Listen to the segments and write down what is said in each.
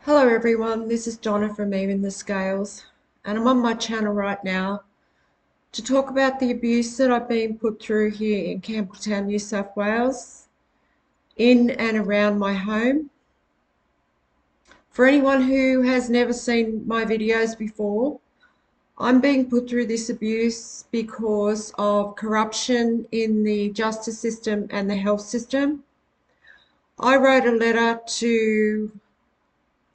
Hello everyone, this is Donna from Even the Scales, and I'm on my channel right now to talk about the abuse that I've been put through here in Campbelltown, New South Wales, in and around my home. For anyone who has never seen my videos before, I'm being put through this abuse because of corruption in the justice system and the health system. I wrote a letter to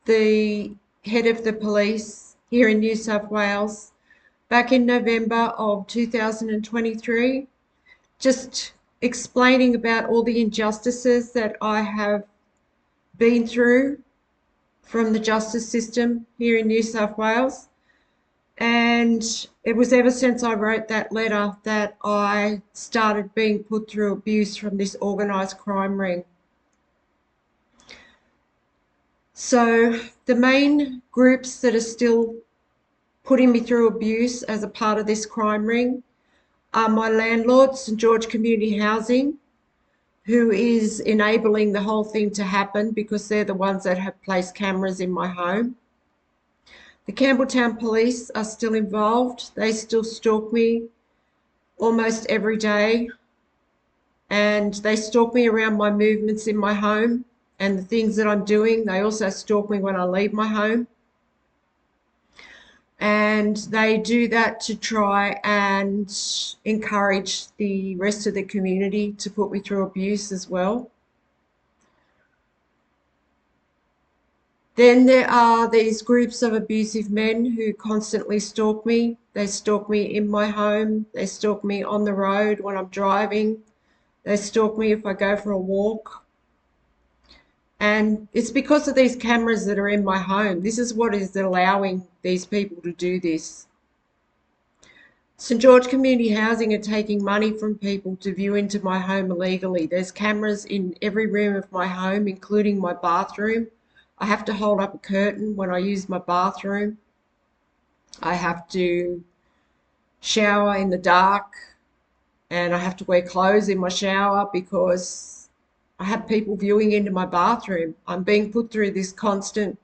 the head of the police here in New South Wales back in November of 2023, just explaining about all the injustices that I have been through from the justice system here in New South Wales. And it was ever since I wrote that letter that I started being put through abuse from this organised crime ring. So the main groups that are still putting me through abuse as a part of this crime ring are my landlord, St George Community Housing, who is enabling the whole thing to happen because they're the ones that have placed cameras in my home. The Campbelltown police are still involved. They still stalk me almost every day, and they stalk me around my movements in my home and the things that I'm doing. They also stalk me when I leave my home. And they do that to try and encourage the rest of the community to put me through abuse as well. Then there are these groups of abusive men who constantly stalk me. They stalk me in my home. They stalk me on the road when I'm driving. They stalk me if I go for a walk. And it's because of these cameras that are in my home. This is what is allowing these people to do this. St George Community Housing are taking money from people to view into my home illegally. There's cameras in every room of my home, including my bathroom. I have to hold up a curtain when I use my bathroom. I have to shower in the dark, and I have to wear clothes in my shower because I have people viewing into my bathroom. I'm being put through this constant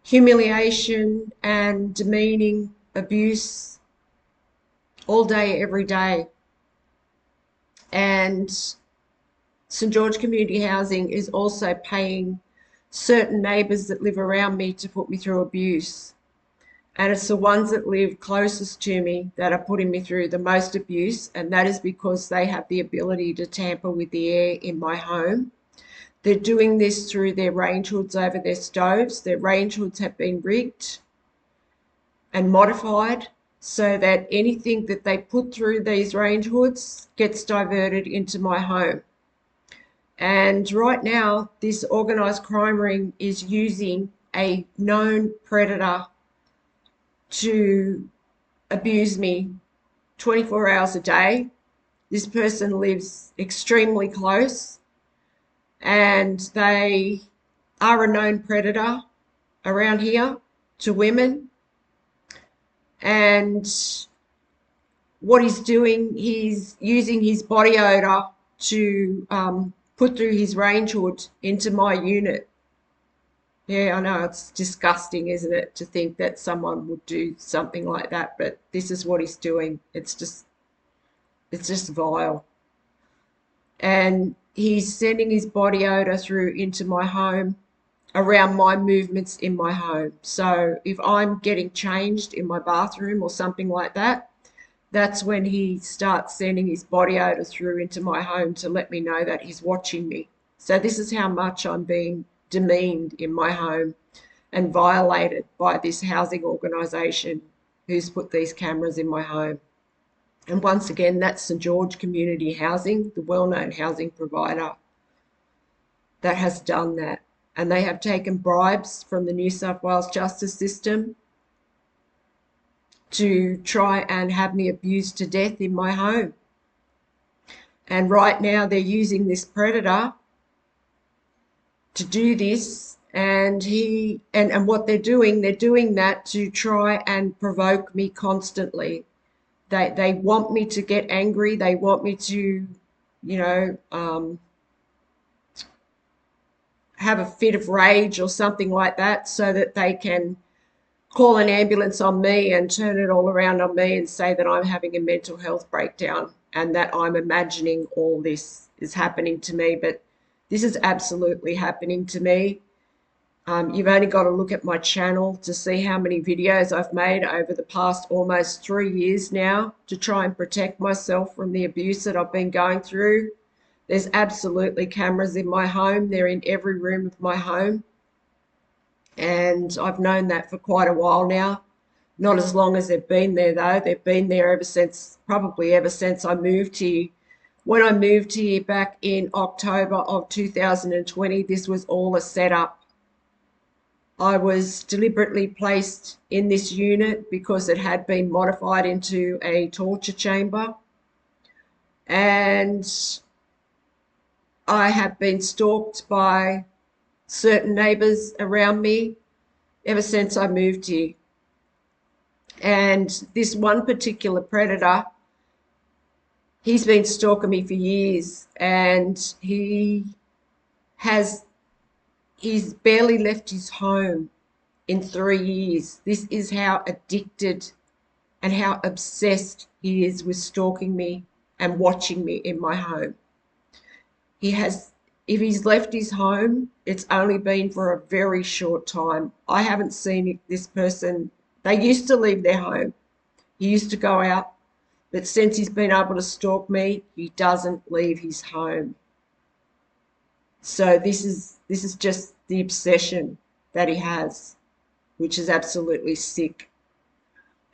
humiliation and demeaning abuse all day, every day. And St George Community Housing is also paying certain neighbours that live around me to put me through abuse. And it's the ones that live closest to me that are putting me through the most abuse, and that is because they have the ability to tamper with the air in my home. They're doing this through their range hoods over their stoves. Their range hoods have been rigged and modified so that anything that they put through these range hoods gets diverted into my home. And right now, this organised crime ring is using a known predator to abuse me 24 hours a day. This person lives extremely close, and they are a known predator around here to women. And what he's doing, he's using his body odour to put through his range hood into my unit. Yeah, I know, it's disgusting, isn't it, to think that someone would do something like that, but this is what he's doing. It's just vile. And he's sending his body odor through into my home, around my movements in my home. So if I'm getting changed in my bathroom or something like that, that's when he starts sending his body odor through into my home to let me know that he's watching me. So this is how much I'm being demeaned in my home and violated by this housing organisation who's put these cameras in my home. And once again, that's St George Community Housing, the well-known housing provider that has done that. And they have taken bribes from the New South Wales justice system to try and have me abused to death in my home. And right now they're using this predator to do this, and what they're doing that to try and provoke me constantly. They want me to get angry. They want me to, you know, have a fit of rage or something like that so that they can call an ambulance on me and turn it all around on me and say that I'm having a mental health breakdown and that I'm imagining all this is happening to me. But this is absolutely happening to me. You've only got to look at my channel to see how many videos I've made over the past almost 3 years now to try and protect myself from the abuse that I've been going through. There's absolutely cameras in my home. They're in every room of my home. And I've known that for quite a while now. Not as long as they've been there, though. They've been there ever since, probably ever since I moved here. When I moved here back in October of 2020, this was all a setup. I was deliberately placed in this unit because it had been modified into a torture chamber. And I have been stalked by certain neighbours around me ever since I moved here. And this one particular predator, he's been stalking me for years, and he's barely left his home in 3 years. This is how addicted and how obsessed he is with stalking me and watching me in my home. If he's left his home, it's only been for a very short time. I haven't seen this person. They used to leave their home. He used to go out, but since he's been able to stalk me, he doesn't leave his home. So this is just the obsession that he has, which is absolutely sick.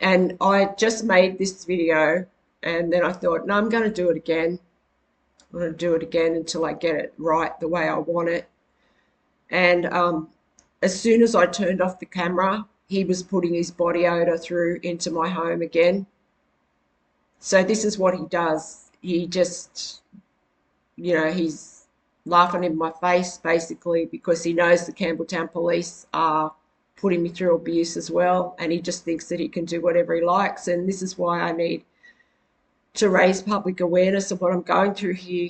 And I just made this video, and then I thought, no, I'm going to do it again. I'm going to do it again until I get it right the way I want it. And as soon as I turned off the camera, he was putting his body odor through into my home again. So this is what he does. He just, he's laughing in my face basically because he knows the Campbelltown police are putting me through abuse as well, and he just thinks that he can do whatever he likes. And this is why I need to raise public awareness of what I'm going through here.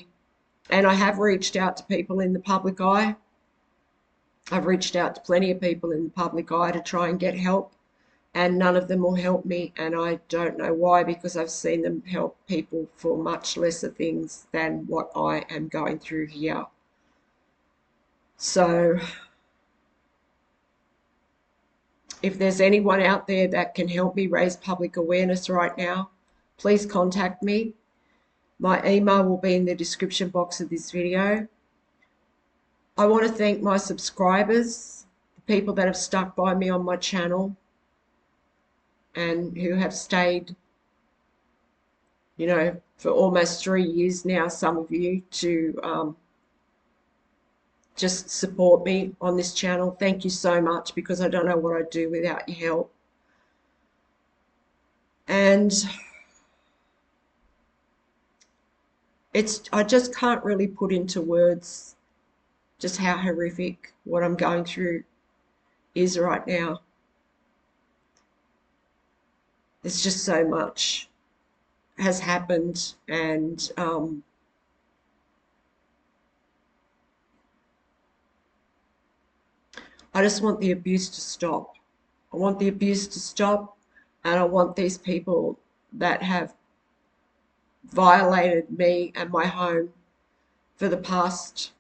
And I have reached out to people in the public eye. I've reached out to plenty of people in the public eye to try and get help, and none of them will help me, and I don't know why, because I've seen them help people for much lesser things than what I am going through here. So if there's anyone out there that can help me raise public awareness right now, please contact me. My email will be in the description box of this video. I want to thank my subscribers, the people that have stuck by me on my channel and who have stayed, for almost 3 years now, some of you, to just support me on this channel. Thank you so much, because I don't know what I'd do without your help. And I just can't really put into words just how horrific what I'm going through is right now. There's just so much has happened, and I just want the abuse to stop. I want the abuse to stop, and I want these people that have violated me and my home for the past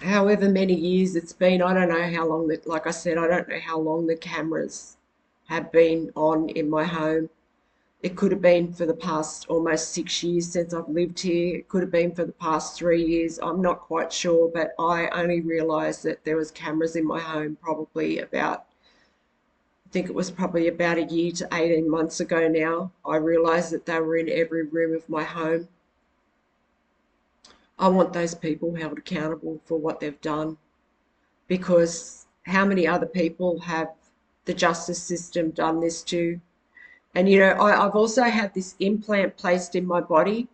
however many years it's been. I don't know how long that, like I said, I don't know how long the cameras have been on in my home. It could have been for the past almost 6 years since I've lived here. It could have been for the past 3 years. I'm not quite sure, but I only realised that there was cameras in my home probably about, I think it was probably about a year to 18 months ago now. I realised that they were in every room of my home. I want those people held accountable for what they've done, because how many other people have the justice system done this to? And I've also had this implant placed in my body,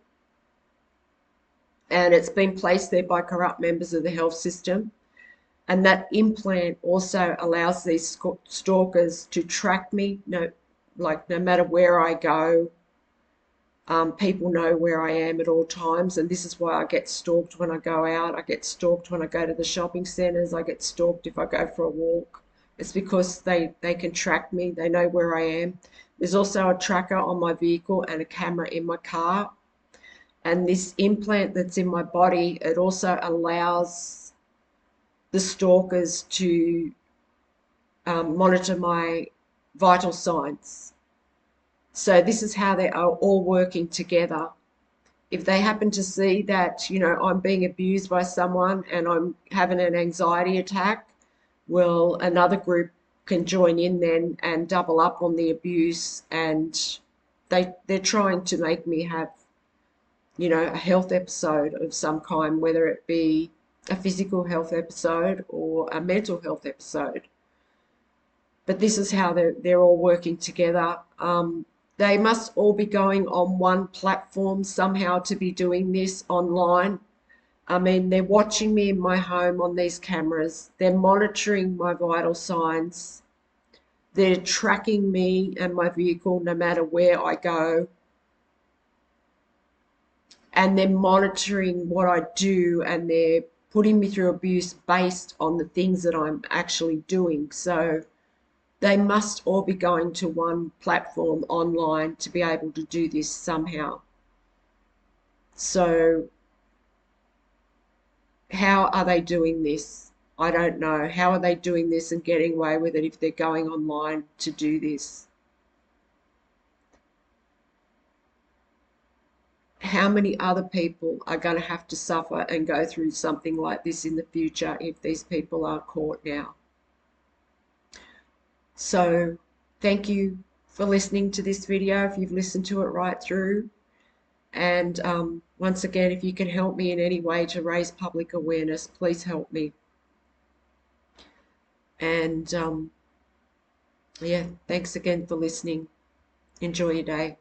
and it's been placed there by corrupt members of the health system. And that implant also allows these stalkers to track me, no matter where I go, People know where I am at all times, and this is why I get stalked when I go out. I get stalked when I go to the shopping centres. I get stalked if I go for a walk. It's because they can track me. They know where I am. There's also a tracker on my vehicle and a camera in my car. And this implant that's in my body, it also allows the stalkers to monitor my vital signs. So this is how they are all working together. If they happen to see that, I'm being abused by someone and I'm having an anxiety attack, well, another group can join in then and double up on the abuse, and they're trying to make me have, a health episode of some kind, whether it be a physical health episode or a mental health episode. But this is how they're all working together. They must all be going on one platform somehow to be doing this online. I mean, they're watching me in my home on these cameras. They're monitoring my vital signs. They're tracking me and my vehicle no matter where I go. And they're monitoring what I do, and they're putting me through abuse based on the things that I'm actually doing. So they must all be going to one platform online to be able to do this somehow. So how are they doing this? I don't know. How are they doing this and getting away with it if they're going online to do this? How many other people are going to have to suffer and go through something like this in the future if these people are caught now? So thank you for listening to this video, if you've listened to it right through. And once again, if you can help me in any way to raise public awareness, please help me. And yeah, thanks again for listening. Enjoy your day.